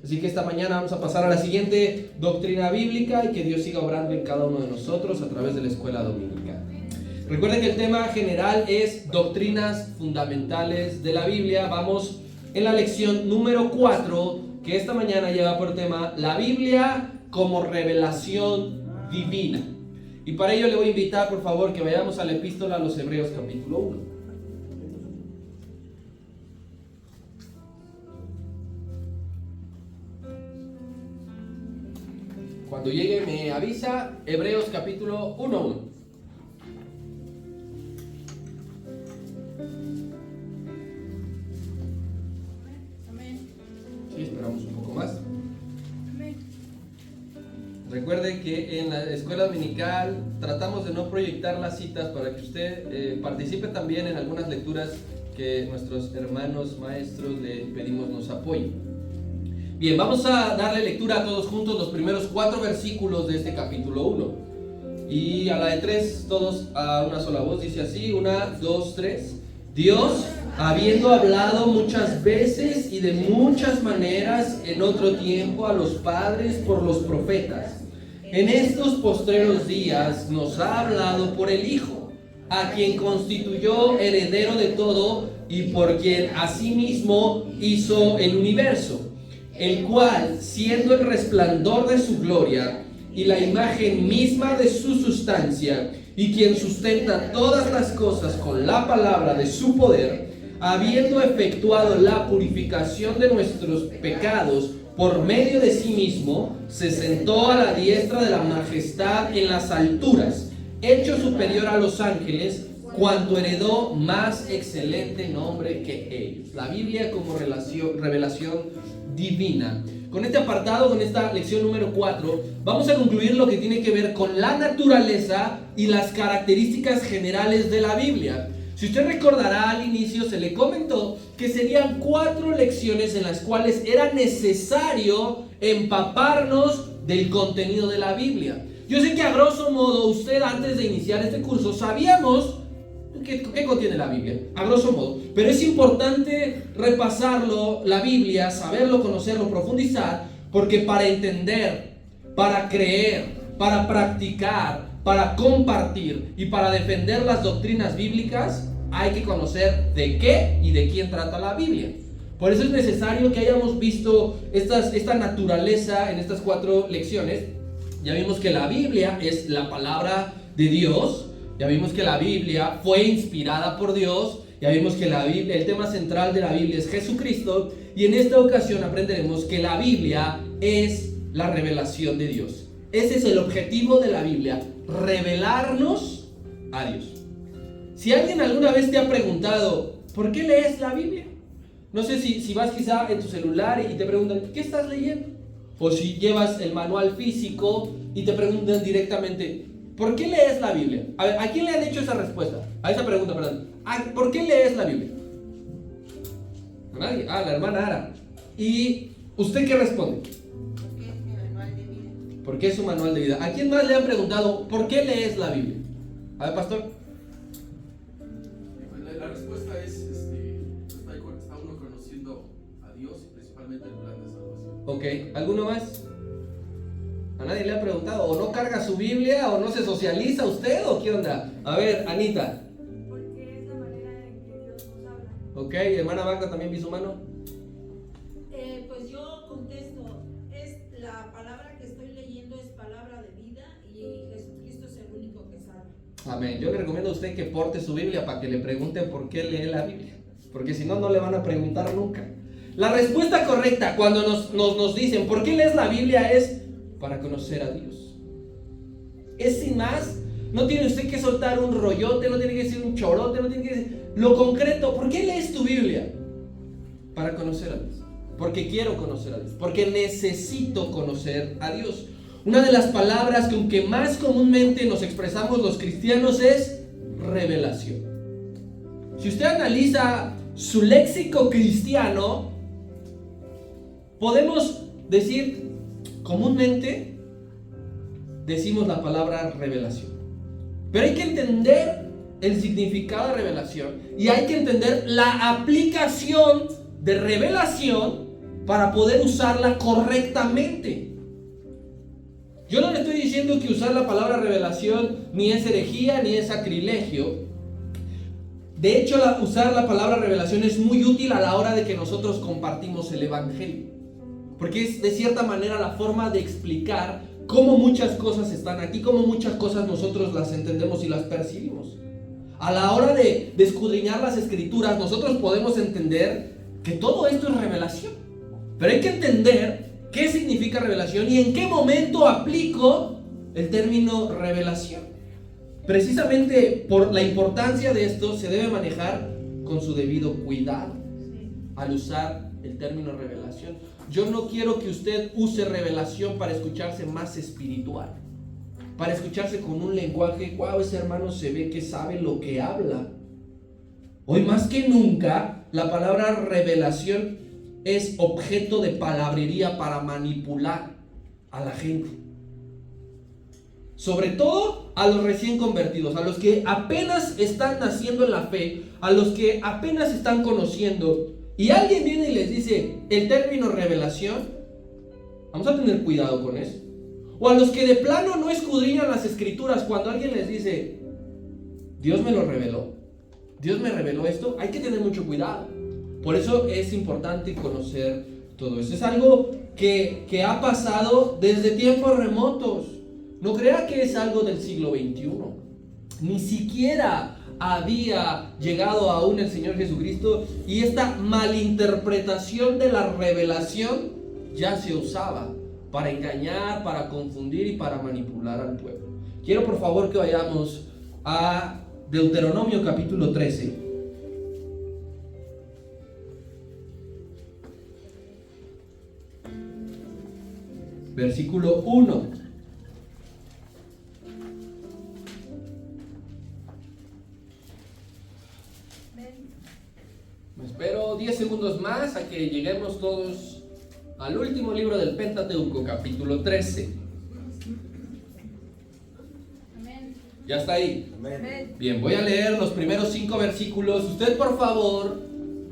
Así que esta mañana vamos a pasar a la siguiente doctrina bíblica y que Dios siga obrando en cada uno de nosotros a través de la escuela dominical. Recuerden que el tema general es doctrinas fundamentales de la Biblia. Vamos en la lección número 4, que esta mañana lleva por tema la Biblia como revelación divina. Y para ello le voy a invitar, por favor, que vayamos a la epístola a los Hebreos capítulo 1. Cuando llegue me avisa. Hebreos capítulo 1. Sí, esperamos un poco más. Recuerden que en la escuela dominical tratamos de no proyectar las citas para que usted participe también en algunas lecturas que nuestros hermanos maestros le pedimos nos apoyen. Bien, vamos a darle lectura a todos juntos los primeros 4 versículos de este capítulo 1. Y a la de 3, todos a una sola voz, dice así: 1, 2, 3. Dios, habiendo hablado muchas veces y de muchas maneras en otro tiempo a los padres por los profetas, en estos postreros días nos ha hablado por el Hijo, a quien constituyó heredero de todo y por quien asimismo hizo el universo, el cual, siendo el resplandor de su gloria y la imagen misma de su sustancia, y quien sustenta todas las cosas con la palabra de su poder, habiendo efectuado la purificación de nuestros pecados por medio de sí mismo, se sentó a la diestra de la majestad en las alturas, hecho superior a los ángeles, cuanto heredó más excelente nombre que ellos. La Biblia como revelación divina. Con este apartado, con esta lección número 4, vamos a concluir lo que tiene que ver con la naturaleza y las características generales de la Biblia. Si usted recordará, al inicio se le comentó que serían 4 lecciones en las cuales era necesario empaparnos del contenido de la Biblia. Yo sé que a grosso modo usted, antes de iniciar este curso, sabíamos ¿qué contiene la Biblia? A grosso modo. Pero es importante repasarlo, la Biblia, saberlo, conocerlo, profundizar, porque para entender, para creer, para practicar, para compartir y para defender las doctrinas bíblicas, hay que conocer de qué y de quién trata la Biblia. Por eso es necesario que hayamos visto esta naturaleza en estas 4 lecciones. Ya vimos que la Biblia es la palabra de Dios. Ya vimos que la Biblia fue inspirada por Dios. Ya vimos que la Biblia, el tema central de la Biblia es Jesucristo. Y en esta ocasión aprenderemos que la Biblia es la revelación de Dios. Ese es el objetivo de la Biblia, revelarnos a Dios. Si alguien alguna vez te ha preguntado, ¿por qué lees la Biblia? No sé si vas quizá en tu celular y te preguntan, ¿qué estás leyendo? O si llevas el manual físico y te preguntan directamente, ¿por qué lees la Biblia? A ver, ¿a quién le han hecho esa respuesta? A esa pregunta, perdón. ¿Por qué lees la Biblia? ¿A nadie? Ah, la hermana Ara. ¿Y usted qué responde? Porque es mi manual de vida. ¿Por qué es su manual de vida? ¿A quién más le han preguntado, ¿por qué lees la Biblia? A ver, pastor. La respuesta es, está uno conociendo a Dios y principalmente el plan de salvación. Ok, ¿alguno más? ¿A nadie le ha preguntado? ¿O no carga su Biblia? ¿O no se socializa usted? ¿O qué onda? A ver, Anita. Porque es la manera en que Dios nos habla. Ok, hermana Magda, ¿también vi su mano? Pues yo contesto, la palabra que estoy leyendo es palabra de vida y Jesucristo es el único que salva. Amén. Yo le recomiendo a usted que porte su Biblia para que le pregunten por qué lee la Biblia. Porque si no, no le van a preguntar nunca. La respuesta correcta cuando nos dicen ¿por qué lees la Biblia? Es para conocer a Dios. Es sin más. No tiene usted que soltar un rollote, no tiene que decir un chorote, no tiene que decir lo concreto. ¿Por qué lees tu Biblia? Para conocer a Dios. Porque quiero conocer a Dios. Porque necesito conocer a Dios. Una de las palabras con que más comúnmente nos expresamos los cristianos es revelación. Si usted analiza su léxico cristiano, podemos decir comúnmente decimos la palabra revelación. Pero hay que entender el significado de revelación y hay que entender la aplicación de revelación para poder usarla correctamente. Yo no le estoy diciendo que usar la palabra revelación ni es herejía ni es sacrilegio. De hecho, usar la palabra revelación es muy útil a la hora de que nosotros compartimos el evangelio, porque es de cierta manera la forma de explicar cómo muchas cosas están aquí, cómo muchas cosas nosotros las entendemos y las percibimos. A la hora de escudriñar las escrituras, nosotros podemos entender que todo esto es revelación, pero hay que entender qué significa revelación y en qué momento aplico el término revelación. Precisamente por la importancia de esto se debe manejar con su debido cuidado al usar el término revelación. Yo no quiero que usted use revelación para escucharse más espiritual, para escucharse con un lenguaje, wow, ese hermano se ve que sabe lo que habla. Hoy más que nunca, la palabra revelación es objeto de palabrería para manipular a la gente. Sobre todo a los recién convertidos, a los que apenas están naciendo en la fe, a los que apenas están conociendo, y alguien viene y les dice el término revelación, vamos a tener cuidado con eso. O a los que de plano no escudriñan las escrituras, cuando alguien les dice, Dios me lo reveló, Dios me reveló esto, hay que tener mucho cuidado. Por eso es importante conocer todo eso. Es algo que ha pasado desde tiempos remotos. No crea que es algo del siglo XXI. Ni siquiera había llegado aún el Señor Jesucristo y esta malinterpretación de la revelación ya se usaba para engañar, para confundir y para manipular al pueblo. Quiero por favor que vayamos a Deuteronomio capítulo 13. Versículo 1. Me espero 10 segundos más a que lleguemos todos al último libro del Pentateuco, capítulo 13. Amén. ¿Ya está ahí? Amén. Bien, voy a leer los primeros 5 versículos. Usted, por favor,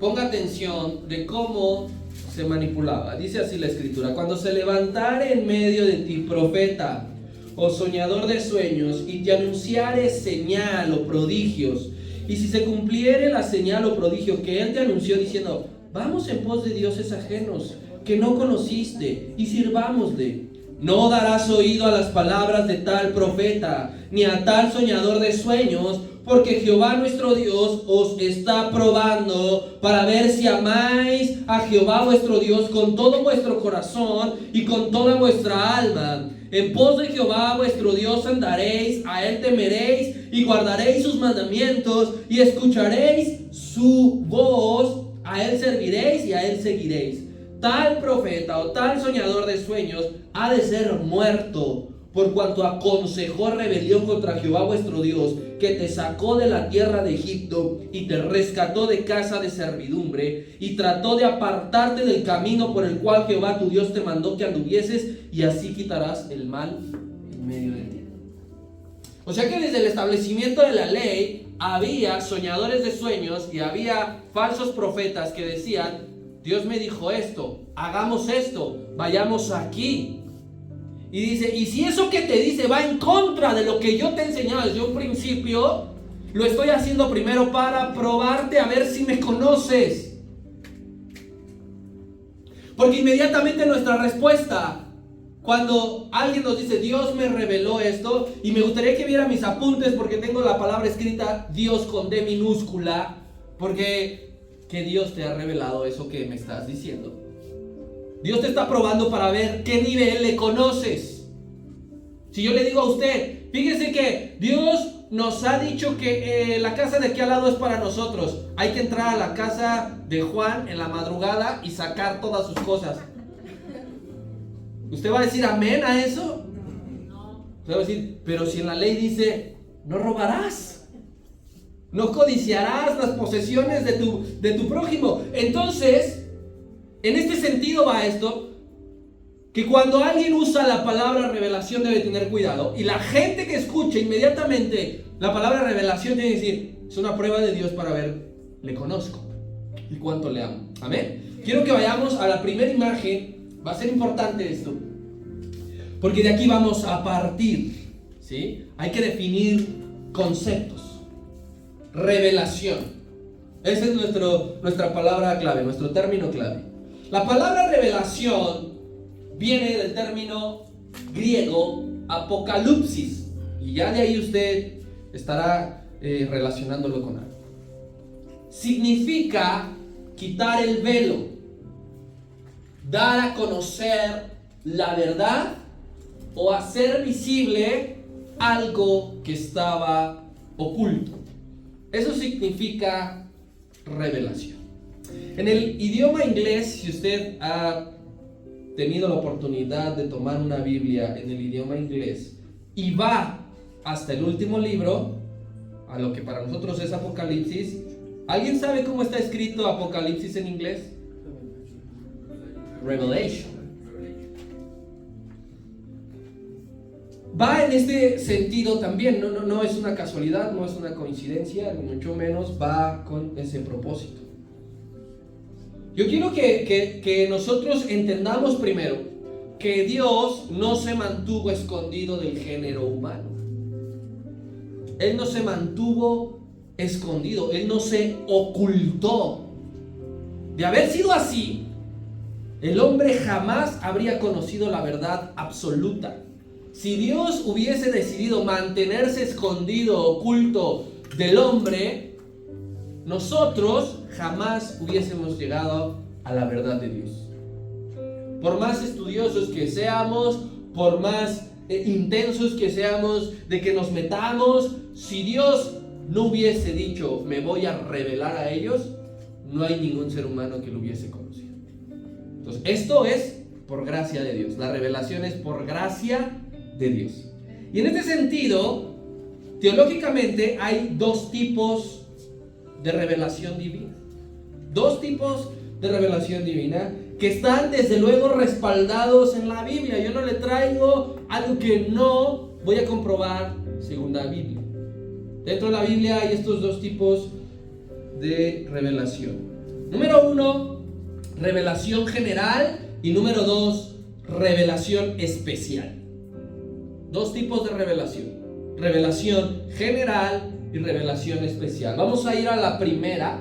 ponga atención de cómo se manipulaba. Dice así la escritura: cuando se levantare en medio de ti profeta o soñador de sueños y te anunciare señal o prodigios, y si se cumpliere la señal o prodigio que él te anunció diciendo, vamos en pos de dioses ajenos que no conociste y sirvámosle, no darás oído a las palabras de tal profeta ni a tal soñador de sueños, porque Jehová nuestro Dios os está probando para ver si amáis a Jehová vuestro Dios con todo vuestro corazón y con toda vuestra alma. En pos de Jehová vuestro Dios andaréis, a él temeréis y guardaréis sus mandamientos y escucharéis su voz, a él serviréis y a él seguiréis. Tal profeta o tal soñador de sueños ha de ser muerto, por cuanto aconsejó rebelión contra Jehová vuestro Dios, que te sacó de la tierra de Egipto y te rescató de casa de servidumbre, y trató de apartarte del camino por el cual Jehová tu Dios te mandó que anduvieses, y así quitarás el mal en medio de ti. O sea que desde el establecimiento de la ley había soñadores de sueños y había falsos profetas que decían, Dios me dijo esto, hagamos esto, vayamos aquí. Y dice, y si eso que te dice va en contra de lo que yo te he enseñado desde un principio, lo estoy haciendo primero para probarte a ver si me conoces. Porque inmediatamente nuestra respuesta, cuando alguien nos dice, Dios me reveló esto, y me gustaría que viera mis apuntes porque tengo la palabra escrita, Dios con D minúscula, porque que Dios te ha revelado eso que me estás diciendo. Dios te está probando para ver qué nivel le conoces. Si yo le digo a usted, fíjese que Dios nos ha dicho que la casa de aquí al lado es para nosotros. Hay que entrar a la casa de Juan en la madrugada y sacar todas sus cosas. ¿Usted va a decir amén a eso? No. Usted va a decir, pero si en la ley dice, no robarás, no codiciarás las posesiones de tu prójimo. Entonces, en este sentido va esto, que cuando alguien usa la palabra revelación debe tener cuidado, y la gente que escucha inmediatamente la palabra revelación tiene que decir, es una prueba de Dios para ver, le conozco y cuánto le amo. Amén. Quiero que vayamos a la primera imagen. Va a ser importante esto, porque de aquí vamos a partir, ¿sí? Hay que definir conceptos. Revelación. Esa es nuestra palabra clave, nuestro término clave. La palabra revelación viene del término griego apocalipsis, y ya de ahí usted estará relacionándolo con algo. Significa quitar el velo, dar a conocer la verdad o hacer visible algo que estaba oculto. Eso significa revelación. En el idioma inglés, si usted ha tenido la oportunidad de tomar una Biblia en el idioma inglés y va hasta el último libro, a lo que para nosotros es Apocalipsis, ¿alguien sabe cómo está escrito Apocalipsis en inglés? Revelation. Va en este sentido también, no es una casualidad, no es una coincidencia, ni mucho menos va con ese propósito. Yo quiero que nosotros entendamos primero que Dios no se mantuvo escondido del género humano. Él no se mantuvo escondido, Él no se ocultó. De haber sido así, el hombre jamás habría conocido la verdad absoluta. Si Dios hubiese decidido mantenerse escondido, oculto del hombre, nosotros jamás hubiésemos llegado a la verdad de Dios. Por más estudiosos que seamos, por más intensos que seamos, de que nos metamos, si Dios no hubiese dicho, me voy a revelar a ellos, no hay ningún ser humano que lo hubiese conocido. Entonces, esto es por gracia de Dios. La revelación es por gracia de Dios. Y en este sentido, teológicamente hay dos tipos de revelación divina. Dos tipos de revelación divina que están desde luego respaldados en la Biblia. Yo no le traigo algo que no voy a comprobar según la Biblia. Dentro de la Biblia hay estos dos tipos de revelación. Número uno, revelación general, y número dos, revelación especial. Dos tipos de revelación: revelación general y revelación especial. Vamos a ir a la primera,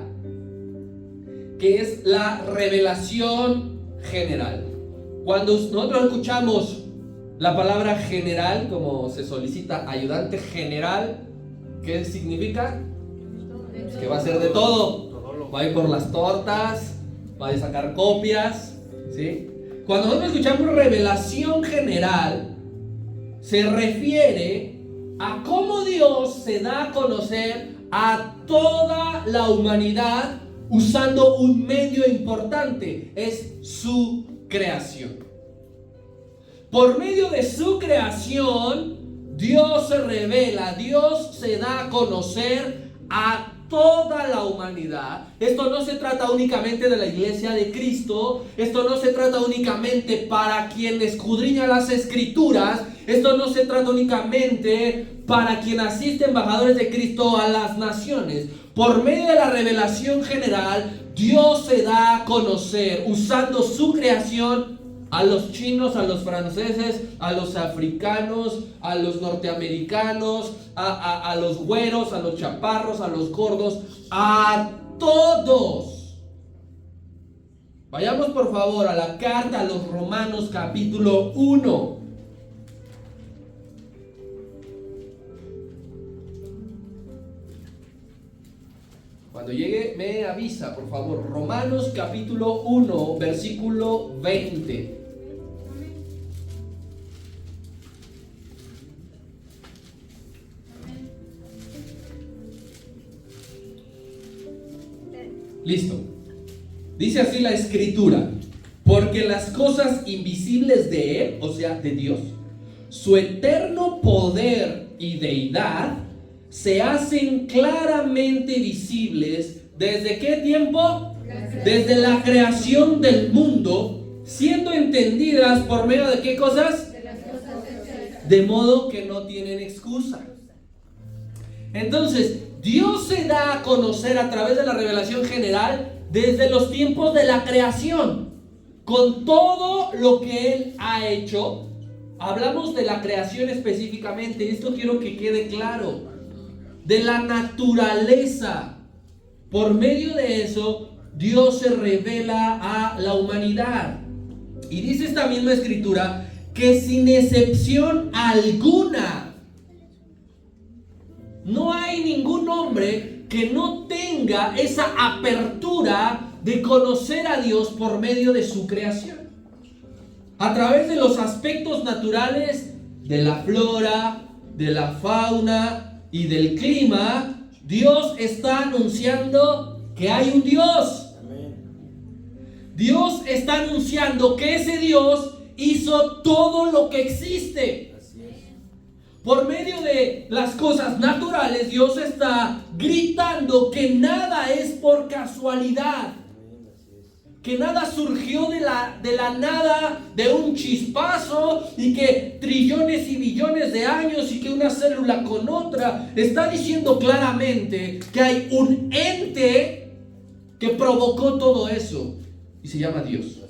que es la revelación general. Cuando nosotros escuchamos la palabra general, como se solicita ayudante general, ¿qué significa? Pues que va a ser de todo. Va a ir por las tortas, va a sacar copias, ¿sí? Cuando nosotros escuchamos revelación general, se refiere a cómo Dios se da a conocer a toda la humanidad usando un medio importante: es su creación. Por medio de su creación, Dios se revela, Dios se da a conocer a toda la humanidad. Esto no se trata únicamente de la iglesia de Cristo, esto no se trata únicamente para quien escudriña las escrituras, esto no se trata únicamente para quien asiste embajadores de Cristo a las naciones. Por medio de la revelación general, Dios se da a conocer usando su creación a los chinos, a los franceses, a los africanos, a los norteamericanos, a los güeros, a los chaparros, a los gordos, a todos. Vayamos por favor a la carta a los Romanos capítulo 1. Cuando llegue me avisa, por favor. Romanos capítulo 1, versículo 20. Listo. Dice así la escritura: porque las cosas invisibles de Él, o sea, de Dios, su eterno poder y deidad, se hacen claramente visibles. ¿Desde qué tiempo? Desde la creación del mundo, siendo entendidas por medio de qué cosas? De modo que no tienen excusa. Entonces, Dios se da a conocer a través de la revelación general desde los tiempos de la creación, con todo lo que Él ha hecho. Hablamos de la creación específicamente, y esto quiero que quede claro, de la naturaleza. Por medio de eso, Dios se revela a la humanidad. Y dice esta misma escritura que sin excepción alguna, no hay ningún hombre que no tenga esa apertura de conocer a Dios por medio de su creación. A través de los aspectos naturales de la flora, de la fauna y del clima, Dios está anunciando que hay un Dios. Dios está anunciando que ese Dios hizo todo lo que existe. Por medio de las cosas naturales, Dios está gritando que nada es por casualidad. Que nada surgió de la nada, de un chispazo, y que trillones y billones de años y que una célula con otra. Está diciendo claramente que hay un ente que provocó todo eso y se llama Dios.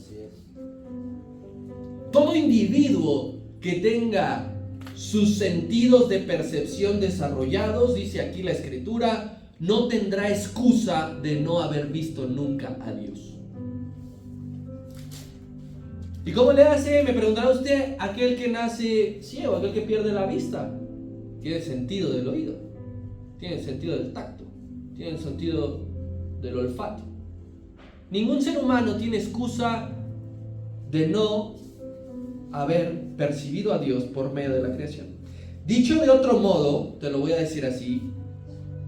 Todo individuo que tenga sus sentidos de percepción desarrollados, dice aquí la escritura, no tendrá excusa de no haber visto nunca a Dios. ¿Y cómo le hace? Me preguntará usted, aquel que nace ciego, aquel que pierde la vista. Tiene sentido del oído, tiene sentido del tacto, tiene sentido del olfato. Ningún ser humano tiene excusa de no haber percibido a Dios por medio de la creación. Dicho de otro modo, te lo voy a decir así,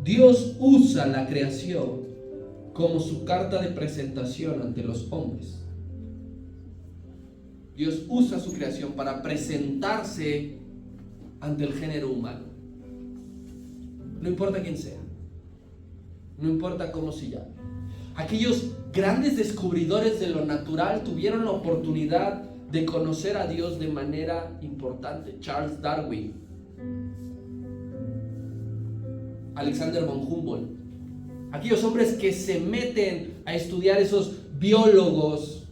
Dios usa la creación como su carta de presentación ante los hombres. Dios usa su creación para presentarse ante el género humano. No importa quién sea, no importa cómo se llame. Aquellos grandes descubridores de lo natural tuvieron la oportunidad de conocer a Dios de manera importante. Charles Darwin, Alexander von Humboldt, aquellos hombres que se meten a estudiar, esos biólogos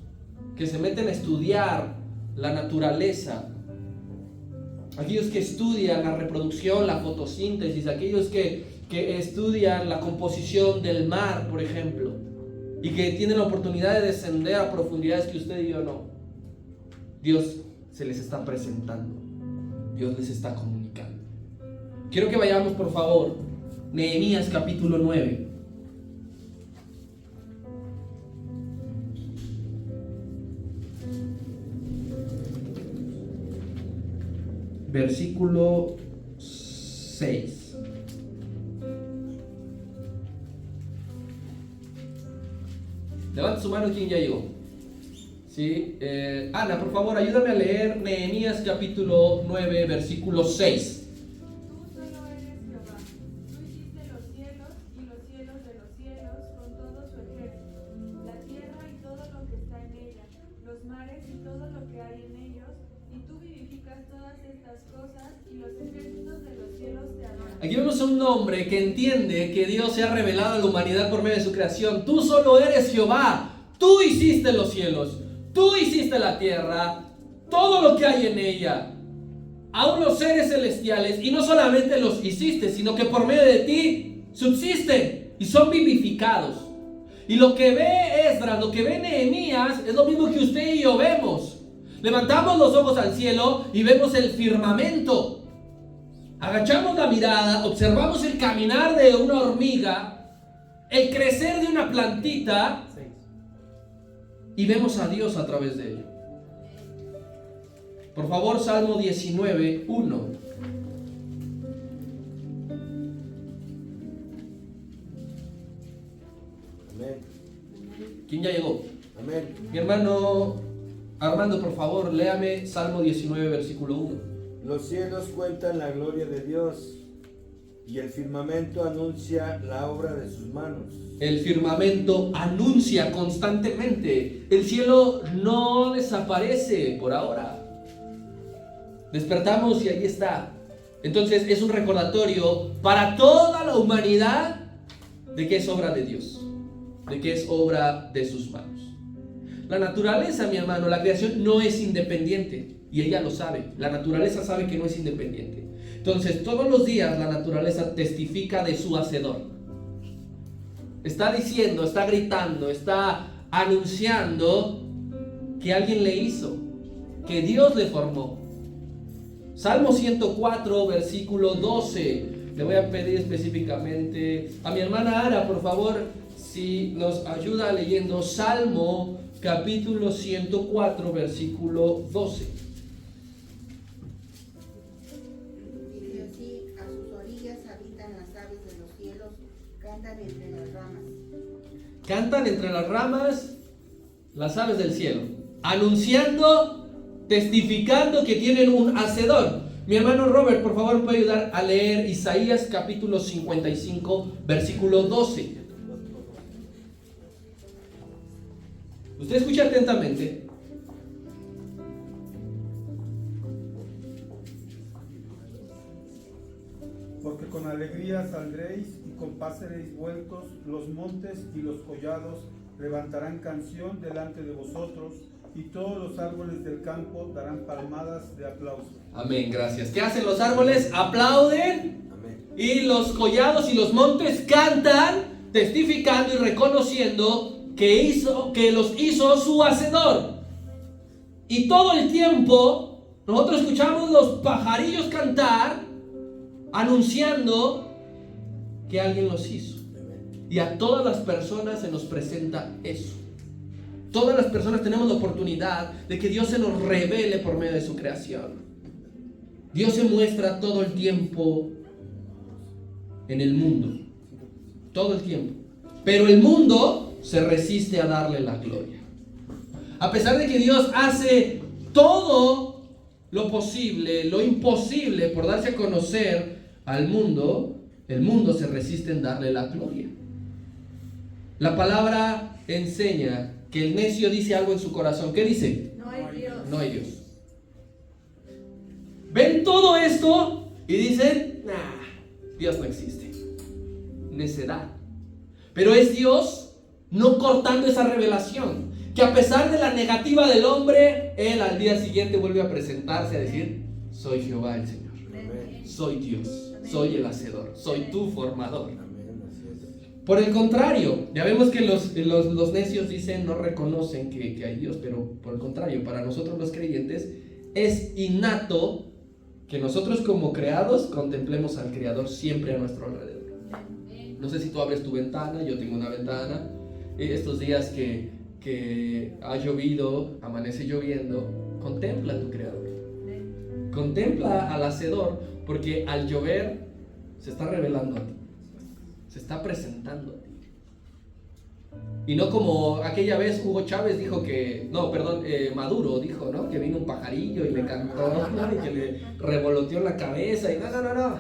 que se meten a estudiar la naturaleza, aquellos que estudian la reproducción, la fotosíntesis, aquellos que estudian la composición del mar, por ejemplo, y que tienen la oportunidad de descender a profundidades que usted y yo no. Dios se les está presentando, Dios les está comunicando. Quiero que vayamos, por favor, Nehemías capítulo 9. Versículo 6. Levanta su mano quien ya llegó. ¿Sí? Ana, por favor, ayúdame a leer Nehemías capítulo 9, versículo 6. Tú solo eres Jehová. Tú hiciste los cielos y los cielos de los cielos con todo su ejército, la tierra y todo lo que está en ella, los mares y todo lo que hay en ellos, y tú vivificas todas estas cosas, y los ejércitos de los cielos te adoran. Aquí vemos a un hombre que entiende que Dios se ha revelado a la humanidad por medio de su creación. Tú solo eres Jehová. Tú hiciste los cielos. Tú hiciste la tierra, todo lo que hay en ella, aún los seres celestiales, y no solamente los hiciste, sino que por medio de ti subsisten y son vivificados. Y lo que ve Esdras, lo que ve Nehemías, es lo mismo que usted y yo vemos. Levantamos los ojos al cielo y vemos el firmamento. Agachamos la mirada, observamos el caminar de una hormiga, el crecer de una plantita, y vemos a Dios a través de ello. Por favor, Salmo 19, 1. Amén. ¿Quién ya llegó? Amén. Mi hermano Armando, por favor, léame Salmo 19, versículo 1. Los cielos cuentan la gloria de Dios, y el firmamento anuncia la obra de sus manos. El firmamento anuncia constantemente. El cielo no desaparece por ahora. Despertamos y ahí está. Entonces es un recordatorio para toda la humanidad de que es obra de Dios. de que es obra de sus manos. La naturaleza, mi hermano, la creación no es independiente, y ella lo sabe. La naturaleza sabe que no es independiente. Entonces, todos los días la naturaleza testifica de su hacedor. Está diciendo, está gritando, está anunciando que alguien le hizo, que Dios le formó. Salmo 104, versículo 12. Le voy a pedir específicamente a mi hermana Ara, por favor, si nos ayuda leyendo Salmo capítulo 104, versículo 12. Dice así: a sus orillas habitan las aves de los cielos, cantan entre las ramas. Cantan entre las ramas las aves del cielo, anunciando, testificando que tienen un hacedor. Mi hermano Robert, por favor, puede ayudar a leer Isaías capítulo 55, versículo 12. Usted escucha atentamente. Porque con alegría saldréis y con paz seréis vueltos, los montes y los collados levantarán canción delante de vosotros, y todos los árboles del campo darán palmadas de aplauso. Amén, gracias. ¿Qué hacen los árboles? Aplauden. Amén. Y los collados y los montes cantan, testificando y reconociendo que los hizo su hacedor. Y todo el tiempo nosotros escuchamos los pajarillos cantar, anunciando que alguien los hizo. Y a todas las personas se nos presenta eso. Todas las personas tenemos la oportunidad de que Dios se nos revele por medio de su creación. Dios se muestra todo el tiempo en el mundo. Todo el tiempo. Pero el mundo se resiste a darle la gloria. A pesar de que Dios hace todo lo posible, lo imposible por darse a conocer al mundo, el mundo se resiste en darle la gloria. La palabra enseña que el necio dice algo en su corazón. ¿Qué dice? No hay Dios. No hay Dios. Ven todo esto y dicen, nah, Dios no existe. Necedad. Pero es Dios no cortando esa revelación, que a pesar de la negativa del hombre, Él al día siguiente vuelve a presentarse a decir, soy Jehová el Señor. Amén. Soy Dios, soy el hacedor, soy tu formador. Amén, así es. Por el contrario, ya vemos que los necios dicen, no reconocen que hay Dios, pero por el contrario, para nosotros los creyentes es innato que nosotros como creados contemplemos al Creador siempre a nuestro alrededor. No sé si tú abres tu ventana, yo tengo una ventana. Estos días que ha llovido, amanece lloviendo, contempla a tu Creador. Contempla al hacedor, porque al llover se está revelando a ti. Se está presentando a ti. Y no como aquella vez Hugo Chávez dijo que, no, perdón, Maduro dijo, ¿no? Que vino un pajarillo y le cantó, ¿no? Y que le revoloteó la cabeza y no.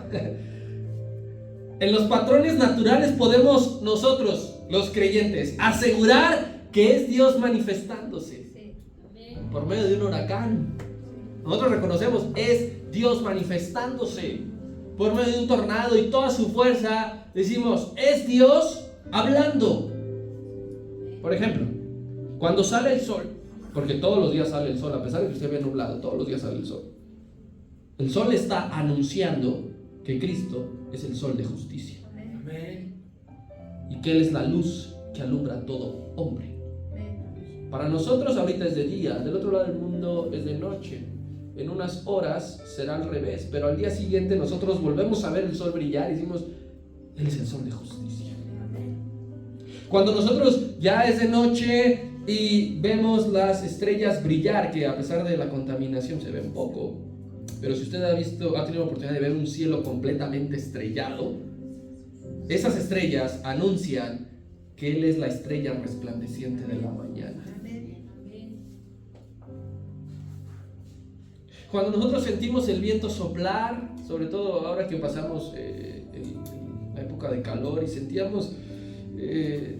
En los patrones naturales podemos nosotros, los creyentes, asegurar que es Dios manifestándose por medio de un huracán. Nosotros reconocemos, es Dios manifestándose por medio de un tornado y toda su fuerza. Decimos, es Dios hablando. Por ejemplo, cuando sale el sol, porque todos los días sale el sol, a pesar de que usted ve nublado, todos los días sale el sol. El sol está anunciando que Cristo es el sol de justicia. Amén. Y que Él es la luz que alumbra a todo hombre. Para nosotros ahorita es de día, del otro lado del mundo es de noche. En unas horas será al revés, pero al día siguiente nosotros volvemos a ver el sol brillar y decimos, Él es el sol de justicia. Cuando nosotros ya es de noche y vemos las estrellas brillar, que a pesar de la contaminación se ven poco, pero si usted ha tenido la oportunidad de ver un cielo completamente estrellado, esas estrellas anuncian que Él es la estrella resplandeciente de la mañana. Cuando nosotros sentimos el viento soplar, sobre todo ahora que pasamos la época de calor y sentíamos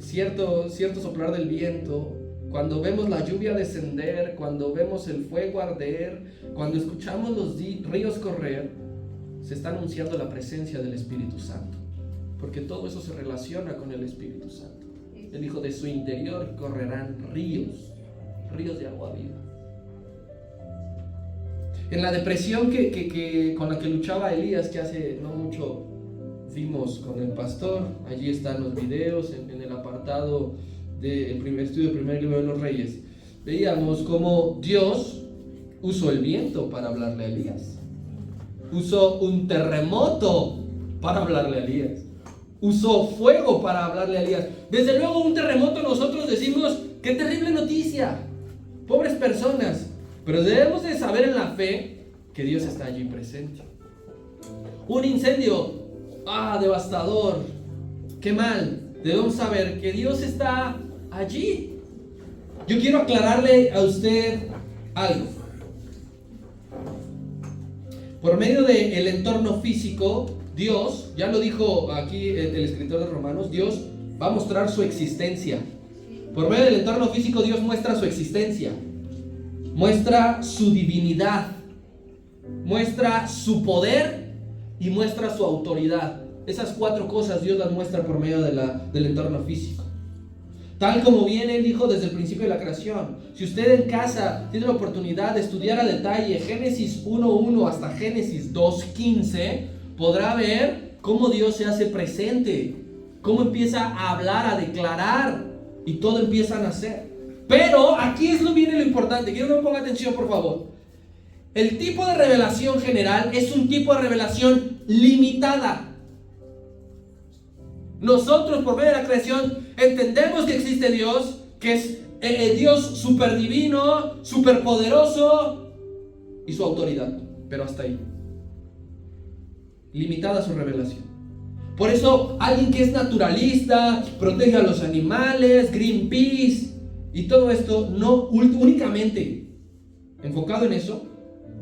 cierto soplar del viento, cuando vemos la lluvia descender, cuando vemos el fuego arder, cuando escuchamos los ríos correr, se está anunciando la presencia del Espíritu Santo, porque todo eso se relaciona con el Espíritu Santo. Él dijo, de su interior correrán ríos de agua viva. En la depresión con la que luchaba Elías, que hace no mucho vimos con el pastor, allí están los videos en el apartado del primer estudio del primer libro de los Reyes, veíamos cómo Dios usó el viento para hablarle a Elías, usó un terremoto para hablarle a Elías, usó fuego para hablarle a Elías. Desde luego un terremoto nosotros decimos, qué terrible noticia, pobres personas, pero debemos de saber en la fe que Dios está allí presente. Un incendio, devastador, qué mal, debemos saber que Dios está allí. Yo quiero aclararle a usted algo. Por medio del entorno físico, Dios, ya lo dijo aquí el escritor de Romanos, Dios va a mostrar su existencia. Por medio del entorno físico, Dios muestra su existencia, muestra su divinidad, muestra su poder y muestra su autoridad. Esas 4 cosas Dios las muestra por medio del entorno físico. Tal como bien Él dijo desde el principio de la creación. Si usted en casa tiene la oportunidad de estudiar a detalle Génesis 1:1 hasta Génesis 2:15, podrá ver cómo Dios se hace presente, cómo empieza a hablar, a declarar, y todo empieza a nacer. Pero aquí viene lo importante. Quiero que me ponga atención, por favor. El tipo de revelación general es un tipo de revelación limitada. Nosotros, por medio de la creación, entendemos que existe Dios, que es Dios súper divino, súper poderoso, y su autoridad, pero hasta ahí. Limitada su revelación. Por eso, alguien que es naturalista, protege a los animales, Greenpeace, y todo esto, no únicamente enfocado en eso,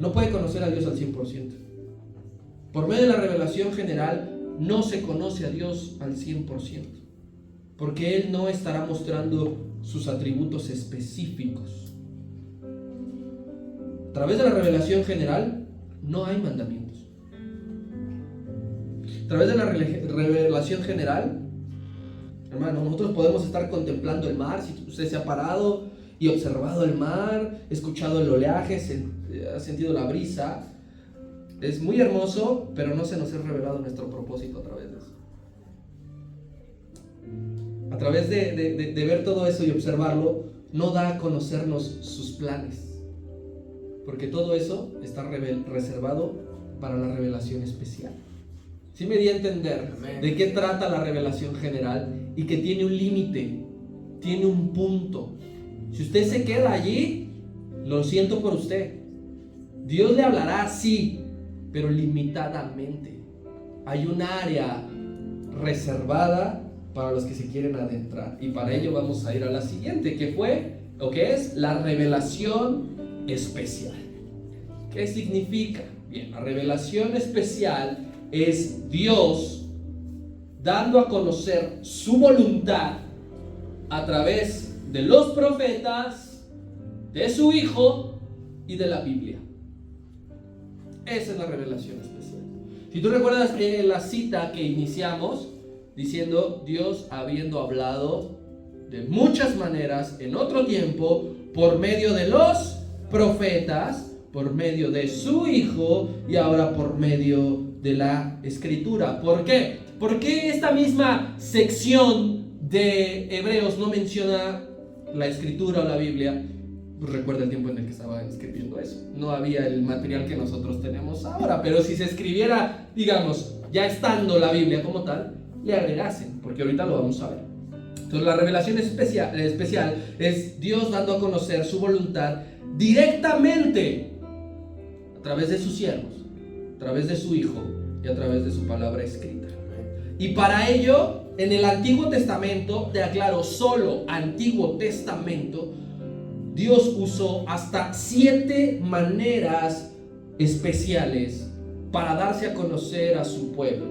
no puede conocer a Dios al 100%. Por medio de la revelación general, no se conoce a Dios al 100%, porque Él no estará mostrando sus atributos específicos. A través de la revelación general no hay mandamientos. A través de la revelación general, hermano, nosotros podemos estar contemplando el mar. Si usted se ha parado y observado el mar, escuchado el oleaje, ha sentido la brisa, es muy hermoso, pero no se nos ha revelado nuestro propósito a través de eso. A través de ver todo eso y observarlo, no da a conocernos sus planes, porque todo eso está reservado para la revelación especial. ¿Sí me di a entender de qué trata la revelación general? Y que tiene un límite, tiene un punto. Si usted se queda allí, lo siento por usted. Dios le hablará, sí, pero limitadamente. Hay un área reservada para los que se quieren adentrar. Y para ello vamos a ir a la siguiente, que fue, o que es la revelación especial. ¿Qué significa? Bien, la revelación especial es Dios dando a conocer su voluntad a través de los profetas, de su Hijo y de la Biblia. Esa es la revelación especial. Si tú recuerdas la cita que iniciamos diciendo, Dios habiendo hablado de muchas maneras en otro tiempo por medio de los profetas, por medio de su Hijo y ahora por medio de la Escritura. ¿Por qué? ¿Por qué esta misma sección de Hebreos no menciona la Escritura o la Biblia? Pues recuerda el tiempo en el que estaba escribiendo eso. No había el material que nosotros tenemos ahora, pero si se escribiera, digamos, ya estando la Biblia como tal, le agregasen, porque ahorita lo vamos a ver. Entonces la revelación especial es Dios dando a conocer su voluntad directamente a través de sus siervos, a través de su Hijo y a través de su palabra escrita. Y para ello, en el Antiguo Testamento, te aclaro, solo Antiguo Testamento, Dios usó hasta 7 maneras especiales para darse a conocer a su pueblo.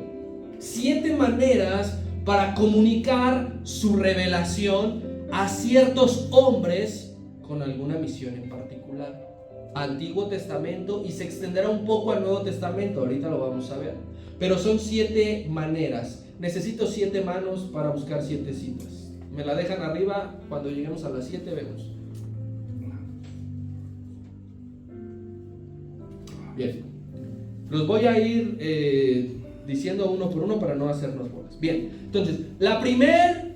7 maneras para comunicar su revelación a ciertos hombres con alguna misión en particular. Antiguo Testamento, y se extenderá un poco al Nuevo Testamento, ahorita lo vamos a ver. Pero son 7 maneras. Necesito 7 manos para buscar 7 citas. me la dejan arriba, cuando lleguemos a las 7 vemos. Bien, los voy a ir diciendo uno por uno para no hacernos bolas. Bien, entonces, la primera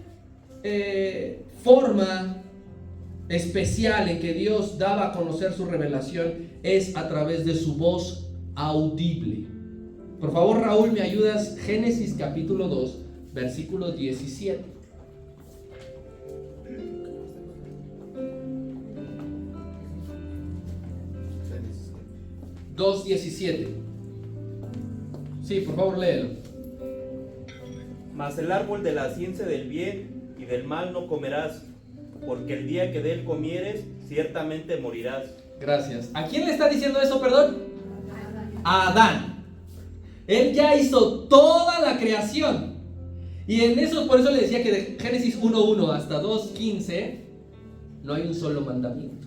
forma especial en que Dios daba a conocer su revelación es a través de su voz audible. Por favor, Raúl, ¿me ayudas? Génesis capítulo 2, versículo 17. Génesis. 2:17. Sí, por favor, léelo. Mas el árbol de la ciencia del bien y del mal no comerás, porque el día que de él comieres, ciertamente morirás. Gracias. ¿A quién le está diciendo eso, perdón? A Adán. Él ya hizo toda la creación. Y en eso, por eso le decía que de Génesis 1:1 hasta 2:15 no hay un solo mandamiento.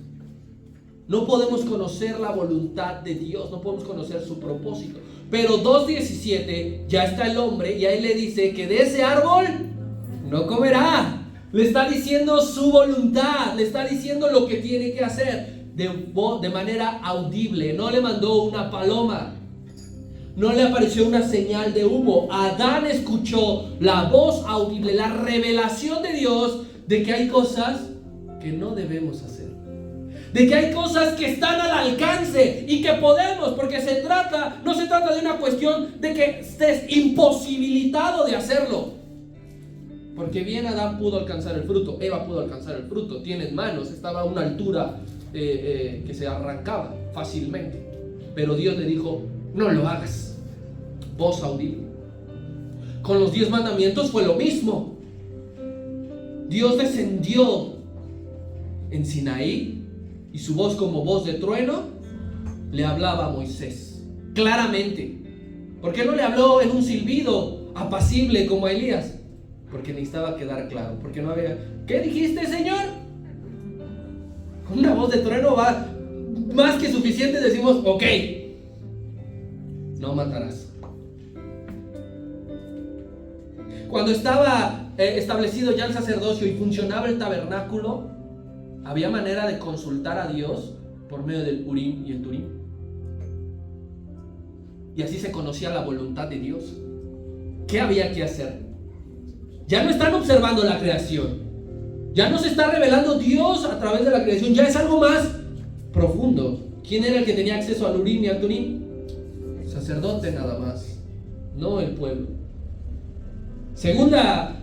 No podemos conocer la voluntad de Dios, no podemos conocer su propósito. Pero 2:17 ya está el hombre y ahí le dice que de ese árbol no comerá. Le está diciendo su voluntad, le está diciendo lo que tiene que hacer de manera audible. No le mandó una paloma, no le apareció una señal de humo. Adán escuchó la voz audible, la revelación de Dios de que hay cosas que no debemos hacer, de que hay cosas que están al alcance y que podemos, porque no se trata de una cuestión de que estés imposibilitado de hacerlo. Porque bien Adán pudo alcanzar el fruto, Eva pudo alcanzar el fruto, tienen manos, estaba a una altura que se arrancaba fácilmente. Pero Dios le dijo, no lo hagas. Voz audible. Con los 10 mandamientos fue lo mismo. Dios descendió en Sinaí y su voz como voz de trueno le hablaba a Moisés claramente. ¿Por qué no le habló en un silbido apacible como a Elías? Porque necesitaba quedar claro, porque no había... ¿Qué dijiste, Señor? Con una voz de trueno va más que suficiente, decimos, ok, no matarás. Cuando estaba establecido ya el sacerdocio y funcionaba el tabernáculo, había manera de consultar a Dios por medio del Urim y el Turim. Y así se conocía la voluntad de Dios. ¿Qué había que hacer? Ya no están observando la creación. Ya no se está revelando Dios a través de la creación. Ya es algo más profundo. ¿Quién era el que tenía acceso al Urim y al Turim? El sacerdote nada más, no el pueblo. Segunda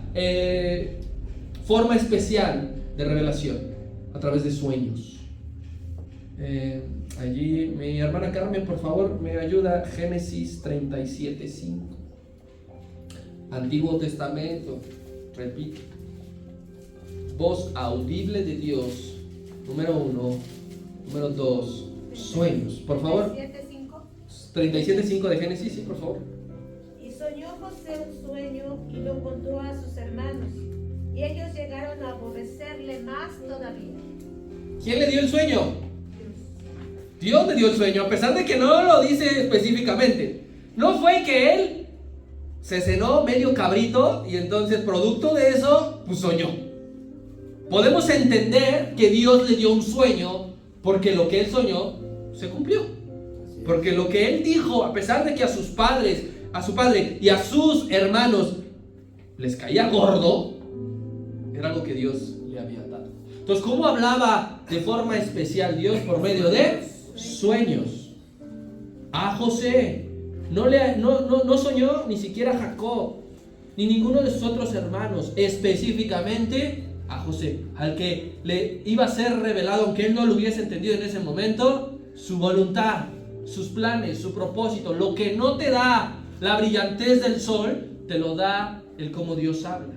forma especial de revelación, a través de sueños. Allí mi hermana Carmen, por favor, me ayuda. Génesis 37:5. Antiguo Testamento, repito. Voz audible de Dios, número 1. Número 2, sueños. Por favor. 37:5 de Génesis, sí, por favor. Y soñó José un sueño y lo contó a sus hermanos, y ellos llegaron a aborrecerle más todavía. ¿Quién le dio el sueño? Dios le dio el sueño, a pesar de que no lo dice específicamente. No fue que él se cenó medio cabrito y entonces producto de eso, pues soñó. Podemos entender que Dios le dio un sueño porque lo que él soñó se cumplió. Porque lo que él dijo, a pesar de que a sus padres, a su padre y a sus hermanos les caía gordo, era algo que Dios le había dado. Entonces, ¿cómo hablaba de forma especial Dios? Por medio de sueños. A José no soñó ni siquiera Jacob, ni ninguno de sus otros hermanos, específicamente a José, al que le iba a ser revelado, aunque él no lo hubiese entendido en ese momento, su voluntad, sus planes, su propósito. Lo que no te da la brillantez del sol, te lo da el cómo Dios habla.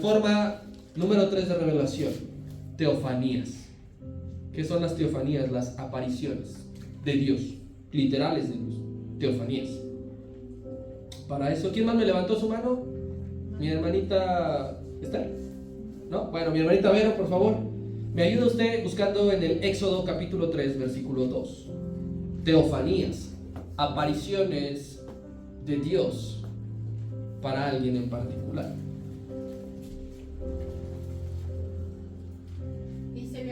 Forma número 3 de revelación, teofanías. ¿Qué son las teofanías? Las apariciones de Dios, literales de Dios, teofanías. Para eso, ¿quién más me levantó su mano? Mi hermanita Esther, ¿no? Bueno, mi hermanita Vero, por favor, me ayuda usted buscando en el Éxodo capítulo 3, versículo 2. Teofanías, apariciones de Dios para alguien en particular.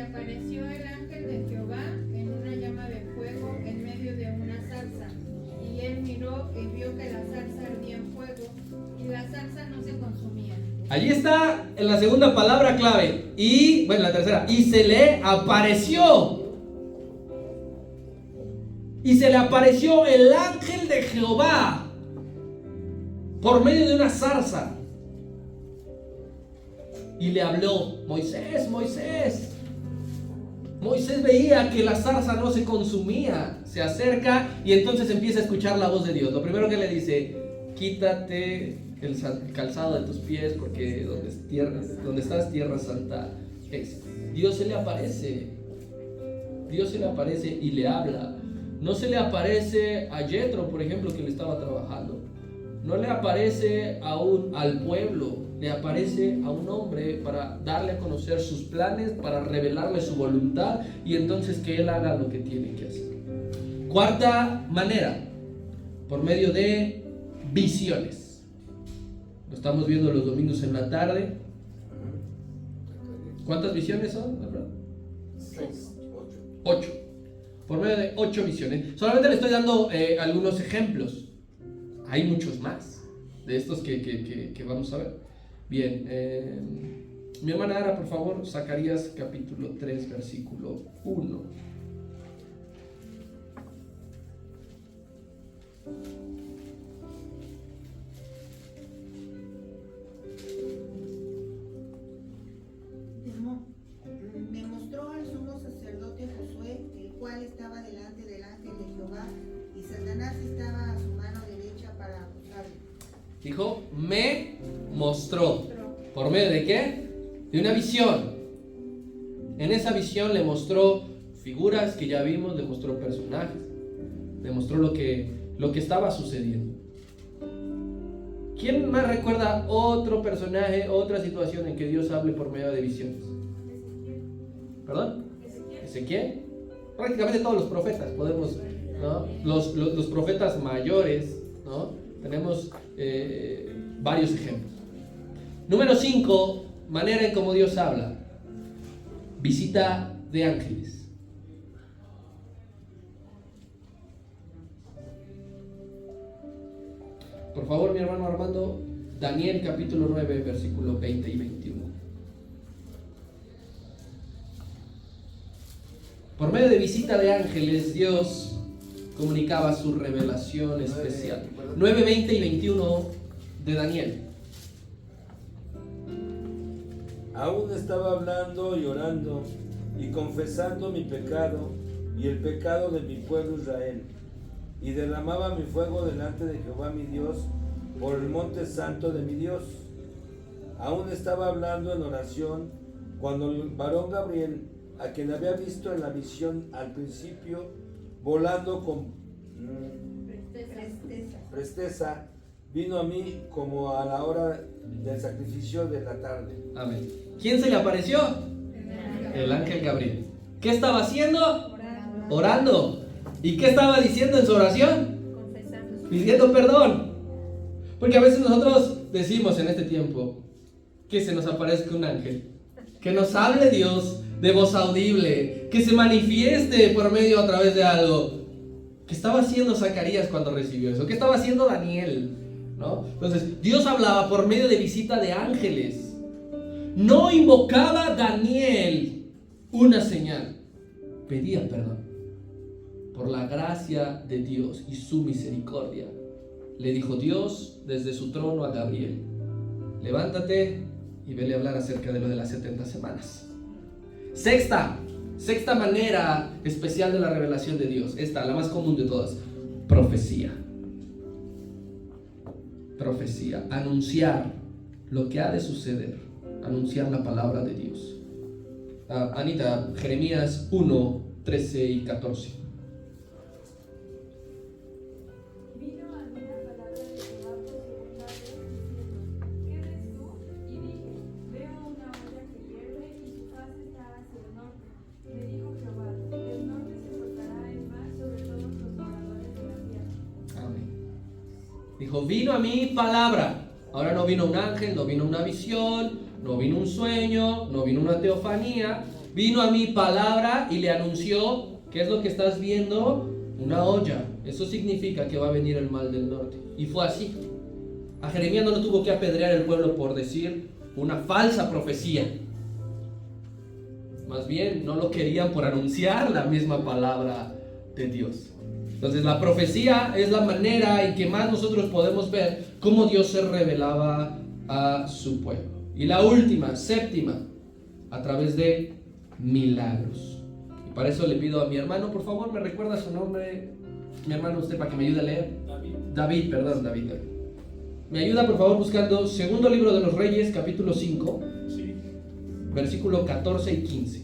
le apareció el ángel de Jehová en una llama de fuego en medio de una zarza. Y él miró y vio que la zarza ardía en fuego y la zarza no se consumía. Allí está en la segunda palabra clave. Y, bueno, la tercera. Y se le apareció. Y se le apareció el ángel de Jehová por medio de una zarza. Y le habló: Moisés, Moisés. Moisés veía que la zarza no se consumía. Se acerca y entonces empieza a escuchar la voz de Dios. Lo primero que le dice: quítate el calzado de tus pies, porque donde estás tierra santa es. Dios se le aparece. Dios se le aparece y le habla. No se le aparece a Yetro, por ejemplo, que le estaba trabajando. No le aparece al pueblo. Le aparece a un hombre para darle a conocer sus planes, para revelarle su voluntad y entonces que él haga lo que tiene que hacer. Cuarta manera, por medio de visiones. Lo estamos viendo los domingos en la tarde. ¿Cuántas visiones son? 8. Por medio de 8 visiones. Solamente le estoy dando algunos ejemplos. Hay muchos más de estos que vamos a ver. Bien, mi hermana Ara, por favor, Zacarías capítulo 3, versículo 1. Me mostró al sumo sacerdote Josué, el cual estaba delante del ángel de Jehová, y Satanás estaba a su mano derecha para acusarle. Dijo, me mostró. ¿Por medio de qué? De una visión. En esa visión le mostró figuras que ya vimos, le mostró personajes, le mostró lo que estaba sucediendo. ¿Quién más recuerda otro personaje, otra situación en que Dios hable por medio de visiones? ¿Perdón? Ezequiel. Prácticamente todos los profetas podemos, ¿no? Los profetas mayores, ¿no? Tenemos varios ejemplos. Número 5, manera en cómo Dios habla. Visita de ángeles. Por favor, mi hermano Armando, Daniel capítulo 9, versículo 20 y 21. Por medio de visita de ángeles, Dios comunicaba su revelación especial. 9, 20 y 21 de Daniel. Aún estaba hablando y orando y confesando mi pecado y el pecado de mi pueblo Israel, y derramaba mi fuego delante de Jehová mi Dios por el monte santo de mi Dios. Aún estaba hablando en oración cuando el varón Gabriel, a quien había visto en la visión al principio, volando con presteza, vino a mí como a la hora del sacrificio de la tarde. Amén. ¿Quién se le apareció? El ángel Gabriel. ¿Qué estaba haciendo? Orando. ¿Y qué estaba diciendo en su oración? Pidiendo perdón. Porque a veces nosotros decimos en este tiempo que se nos aparezca un ángel, que nos hable Dios de voz audible, que se manifieste por medio a través de algo. ¿Qué estaba haciendo Zacarías cuando recibió eso? ¿Qué estaba haciendo Daniel? ¿No? Entonces, Dios hablaba por medio de visita de ángeles. No invocaba Daniel una señal. Pedía perdón. Por la gracia de Dios y su misericordia, le dijo Dios desde su trono a Gabriel: levántate y vele a hablar acerca de lo de las 70 semanas. Sexta manera especial de la revelación de Dios. Esta, la más común de todas. Profecía. Profecía. Anunciar lo que ha de suceder. Anunciar la palabra de Dios. Anita, Jeremías 1, 13 y 14. Dijo, vino a mí palabra. Ahora no vino un ángel, no vino una visión, no vino un sueño, no vino una teofanía. vino a mí palabra y le anunció, ¿qué es lo que estás viendo? Una olla. Eso significa que va a venir el mal del norte. Y fue así. A Jeremías no lo tuvo que apedrear el pueblo por decir una falsa profecía. Más bien, no lo querían por anunciar la misma palabra de Dios. Entonces, la profecía es la manera en que más nosotros podemos ver cómo Dios se revelaba a su pueblo. Y la última, séptima, a través de milagros. Y para eso le pido a mi hermano, por favor, me recuerda su nombre, mi hermano, usted, para que me ayude a leer. David. Me ayuda, por favor, buscando segundo libro de los Reyes, capítulo 5, Sí. versículo 14 y 15.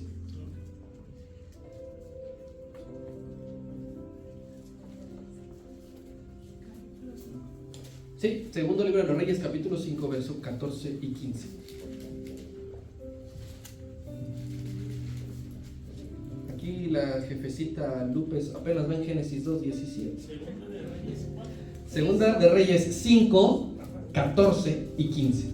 Sí, segundo libro de los Reyes, capítulo 5, versos 14 y 15. Aquí la jefecita López apenas va en Génesis 2, 17. Segunda de Reyes 5, 14 y 15.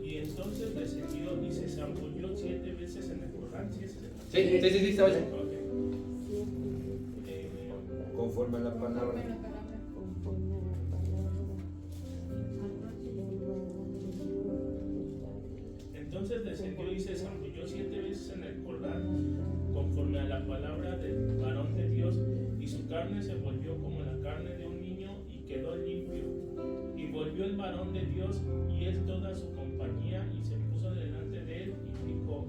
Y entonces descendió y se zambulló 7 veces en el Jordán. Sí, estaba bien. Ok. Conforme a la palabra. Entonces descendió y se zambulló 7 veces en el Jordán, conforme a la palabra del varón de Dios, y su carne se volvió como la carne de un niño y quedó limpio. Y volvió el varón de Dios y él toda su compañía y se puso delante de él y dijo: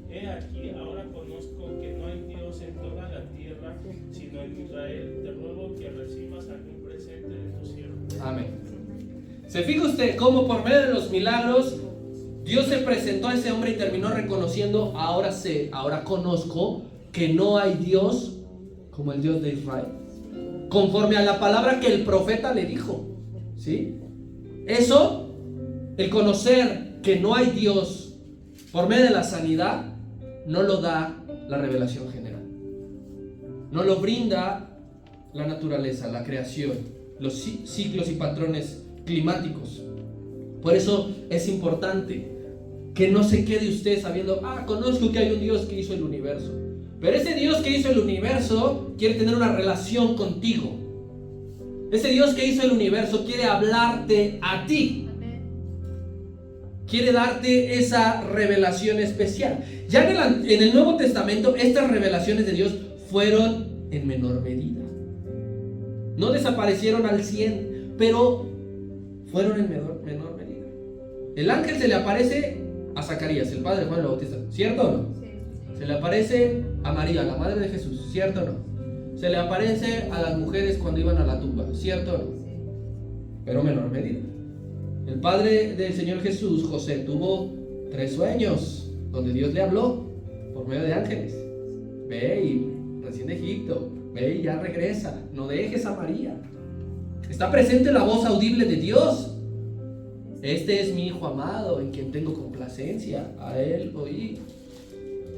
He aquí, ahora conozco que no hay Dios en toda la tierra, sino en Israel. Te ruego que recibas algún presente de tu siervo. Amén. ¿Se fija usted cómo por medio de los milagros Dios se presentó a ese hombre y terminó reconociendo: ahora sé, ahora conozco que no hay Dios como el Dios de Israel? Conforme a la palabra que el profeta le dijo. ¿Sí? Eso, el conocer que no hay Dios por medio de la sanidad, no lo da la revelación general. No lo brinda la naturaleza, la creación, los ciclos y patrones climáticos. Por eso es importante que no se quede usted sabiendo: conozco que hay un Dios que hizo el universo. Pero ese Dios que hizo el universo quiere tener una relación contigo. Ese Dios que hizo el universo quiere hablarte a ti. Quiere darte esa revelación especial. Ya en el Nuevo Testamento, estas revelaciones de Dios fueron en menor medida. No desaparecieron al 100, pero fueron en menor medida. El ángel se le aparece a Zacarías, el padre de Juan el Bautista, ¿cierto o no? Sí. Se le aparece a María, la madre de Jesús, ¿cierto o no? Se le aparece a las mujeres cuando iban a la tumba, ¿cierto o no? Pero en menor medida. El padre del Señor Jesús, José, tuvo 3 sueños donde Dios le habló por medio de ángeles. Ve y recién de Egipto, ve y ya regresa, no dejes a María. Está presente la voz audible de Dios. Este es mi hijo amado, en quien tengo complacencia. A él oí.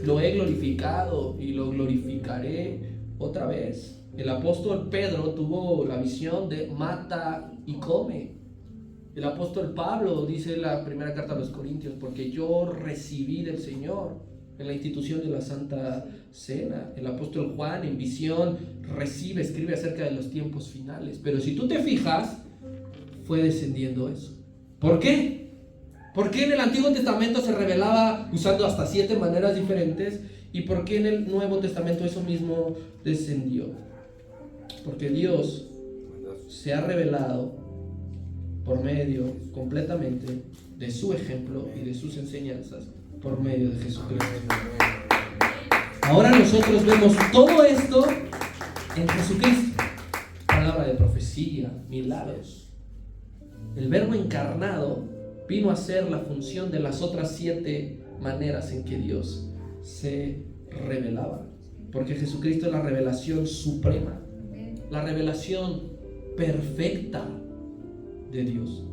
Lo he glorificado y lo glorificaré otra vez. El apóstol Pedro tuvo la visión de mata y come. El apóstol Pablo dice en la primera carta a los Corintios: porque yo recibí del Señor en la institución de la Santa Cena. El apóstol Juan en visión escribe acerca de los tiempos finales. Pero si tú te fijas, fue descendiendo eso. ¿Por qué? ¿Por qué en el Antiguo Testamento se revelaba usando hasta 7 maneras diferentes? ¿Y por qué en el Nuevo Testamento eso mismo descendió? Porque Dios se ha revelado por medio completamente de su ejemplo y de sus enseñanzas por medio de Jesucristo. Ahora nosotros vemos todo esto en Jesucristo. Palabra de profecía, milagros. El Verbo encarnado vino a ser la función de las otras 7 maneras en que Dios se revelaba. Porque Jesucristo es la revelación suprema, la revelación perfecta de Dios.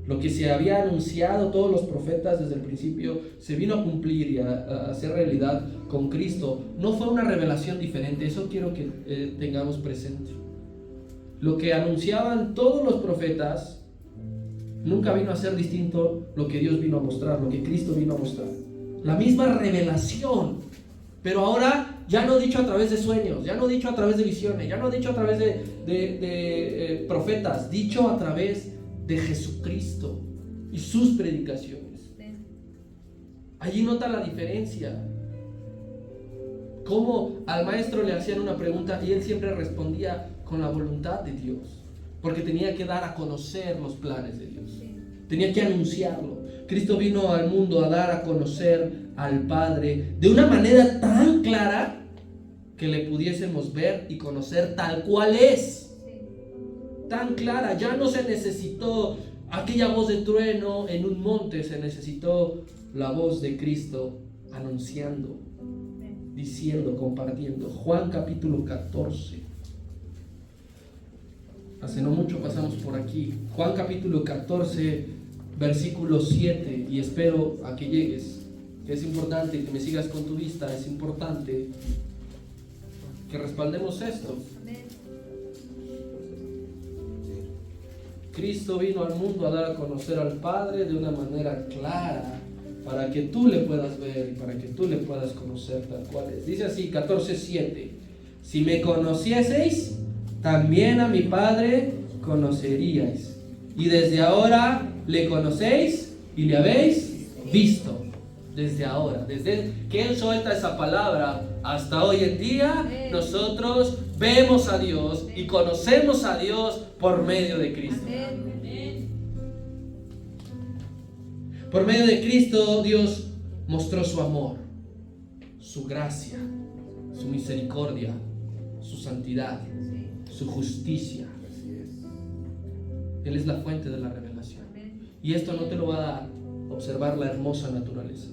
Lo que se había anunciado todos los profetas desde el principio se vino a cumplir y a hacer realidad con Cristo. No fue una revelación diferente, eso quiero que tengamos presente. Lo que anunciaban todos los profetas nunca vino a ser distinto lo que Dios vino a mostrar, lo que Cristo vino a mostrar. La misma revelación, pero ahora ya no dicho a través de sueños, ya no dicho a través de visiones, ya no dicho a través de profetas, dicho a través de Jesucristo y sus predicaciones. Allí nota la diferencia. Cómo al maestro le hacían una pregunta y él siempre respondía con la voluntad de Dios, porque tenía que dar a conocer los planes de Dios, tenía que anunciarlo. Cristo vino al mundo a dar a conocer al Padre de una manera tan clara que le pudiésemos ver y conocer tal cual es. Tan clara, ya no se necesitó aquella voz de trueno en un monte, se necesitó la voz de Cristo anunciando, diciendo, compartiendo. Juan capítulo 14. Hace no mucho pasamos por aquí. Juan capítulo 14, versículo 7, y espero a que llegues, que es importante que me sigas con tu vista, es importante que respaldemos esto. Cristo vino al mundo a dar a conocer al Padre de una manera clara, para que tú le puedas ver y para que tú le puedas conocer tal cual es. Dice así, 14:7: si me conocieseis, también a mi Padre conoceríais, y desde ahora le conocéis y le habéis visto. Desde ahora, desde que Él suelta esa palabra hasta hoy en día, nosotros vemos a Dios y conocemos a Dios por medio de Cristo. Por medio de Cristo, Dios mostró su amor, su gracia, su misericordia, su santidad, su justicia. Él es la fuente de la revelación. Y esto no te lo va a dar observar la hermosa naturaleza.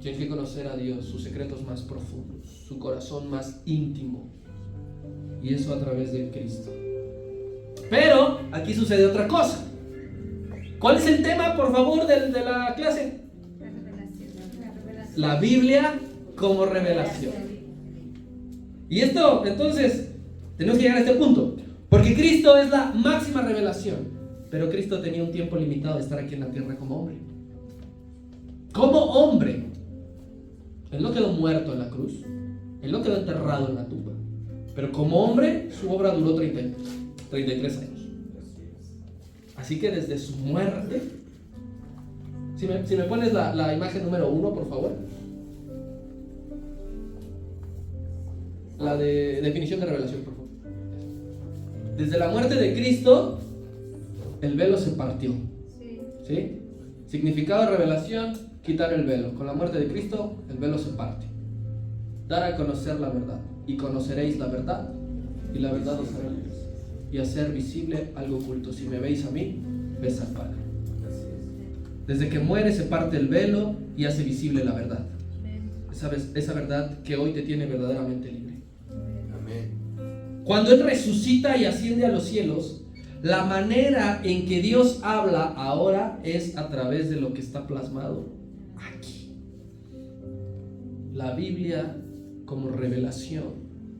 Tienes que conocer a Dios, sus secretos más profundos, su corazón más íntimo. Y eso a través de Cristo. Pero aquí sucede otra cosa. ¿Cuál es el tema, por favor, de la clase? La Biblia como revelación. Y esto, entonces, tenemos que llegar a este punto. Porque Cristo es la máxima revelación. Pero Cristo tenía un tiempo limitado de estar aquí en la tierra como hombre. Como hombre. Él no quedó muerto en la cruz. Él no quedó enterrado en la tumba. Pero como hombre, su obra duró 33 años. Así que desde su muerte... Si me pones la imagen número 1, por favor. La de definición de revelación, por favor. Desde la muerte de Cristo, el velo se partió. ¿Sí? Significado de revelación: quitar el velo. Con la muerte de Cristo, el velo se parte. Dar a conocer la verdad. Y conoceréis la verdad, y la verdad os hará libres. Y hacer visible algo oculto. Si me veis a mí, ves al Padre. Desde que muere se parte el velo y hace visible la verdad. Esa verdad que hoy te tiene verdaderamente libre. Cuando Él resucita y asciende a los cielos, la manera en que Dios habla ahora es a través de lo que está plasmado aquí. La Biblia como revelación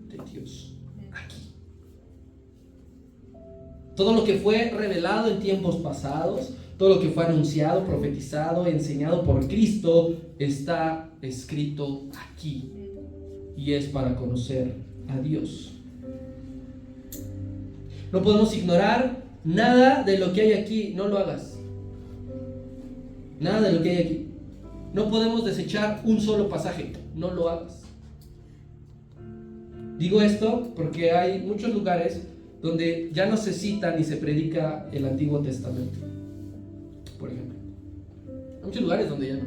de Dios aquí. Todo lo que fue revelado en tiempos pasados, todo lo que fue anunciado, profetizado, enseñado por Cristo, está escrito aquí. Y es para conocer a Dios. No podemos ignorar nada de lo que hay aquí. No lo hagas. Nada de lo que hay aquí. No podemos desechar un solo pasaje. No lo hagas. Digo esto porque hay muchos lugares donde ya no se cita ni se predica el Antiguo Testamento. Por ejemplo. Hay muchos lugares donde ya no.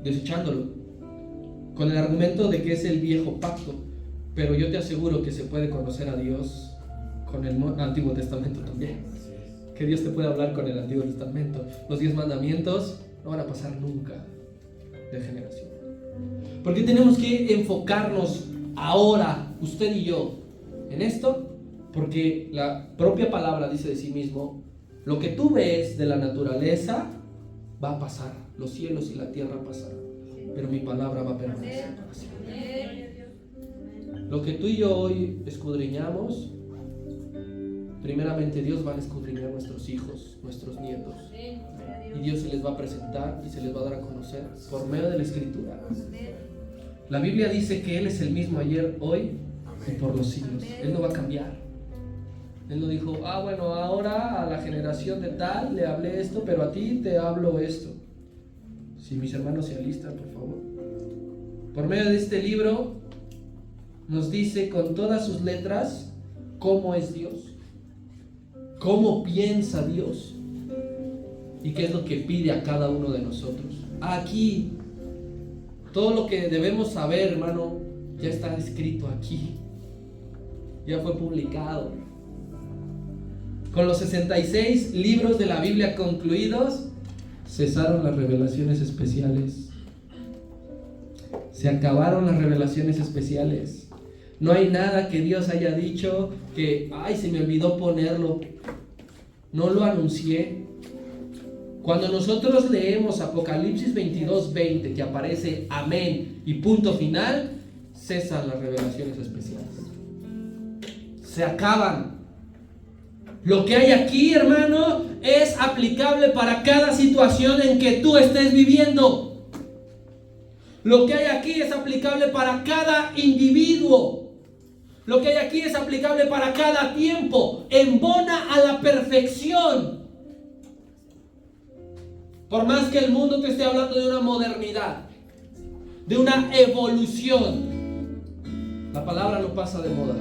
Desechándolo. Con el argumento de que es el viejo pacto. Pero yo te aseguro que se puede conocer a Dios con el Antiguo Testamento también. Que Dios te puede hablar con el Antiguo Testamento. Los 10 mandamientos no van a pasar nunca de generación. Porque tenemos que enfocarnos ahora, usted y yo, en esto Porque la propia palabra dice de sí mismo, lo que tú ves de la naturaleza va a pasar, los cielos y la tierra pasarán, pero mi palabra va a permanecer para siempre. Lo que tú y yo hoy escudriñamos, primeramente Dios va a escudriñar nuestros hijos, nuestros nietos, y Dios se les va a presentar y se les va a dar a conocer por medio de la Escritura. La Biblia dice que Él es el mismo ayer, hoy y por los siglos. Él no va a cambiar. Él no dijo, bueno, ahora a la generación de tal le hablé esto, pero a ti te hablo esto. Si mis hermanos se alistan, por favor. Por medio de este libro nos dice con todas sus letras cómo es Dios, cómo piensa Dios y qué es lo que pide a cada uno de nosotros. Aquí, todo lo que debemos saber, hermano, ya está escrito aquí. Ya fue publicado. Con los 66 libros de la Biblia concluidos, cesaron las revelaciones especiales. Se acabaron las revelaciones especiales. No hay nada que Dios haya dicho que, se me olvidó ponerlo. No lo anuncié. Cuando nosotros leemos Apocalipsis 22:20, que aparece amén y punto final, cesan las revelaciones especiales. Se acaban. Lo que hay aquí, hermano, es aplicable para cada situación en que tú estés viviendo. Lo que hay aquí es aplicable para cada individuo. Lo que hay aquí es aplicable para cada tiempo. Embona a la perfección. Por más que el mundo te esté hablando de una modernidad, de una evolución, la palabra no pasa de moda.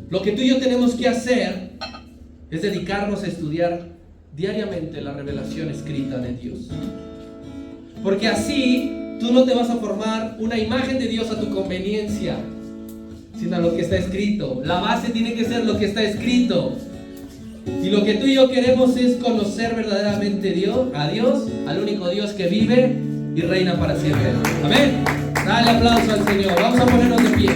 Lo que tú y yo tenemos que hacer es dedicarnos a estudiar diariamente la revelación escrita de Dios. Porque así tú no te vas a formar una imagen de Dios a tu conveniencia, sino a lo que está escrito. La base tiene que ser lo que está escrito. Y lo que tú y yo queremos es conocer verdaderamente a Dios, al único Dios que vive y reina para siempre. Amén. Dale aplauso al Señor. Vamos a ponernos de pie.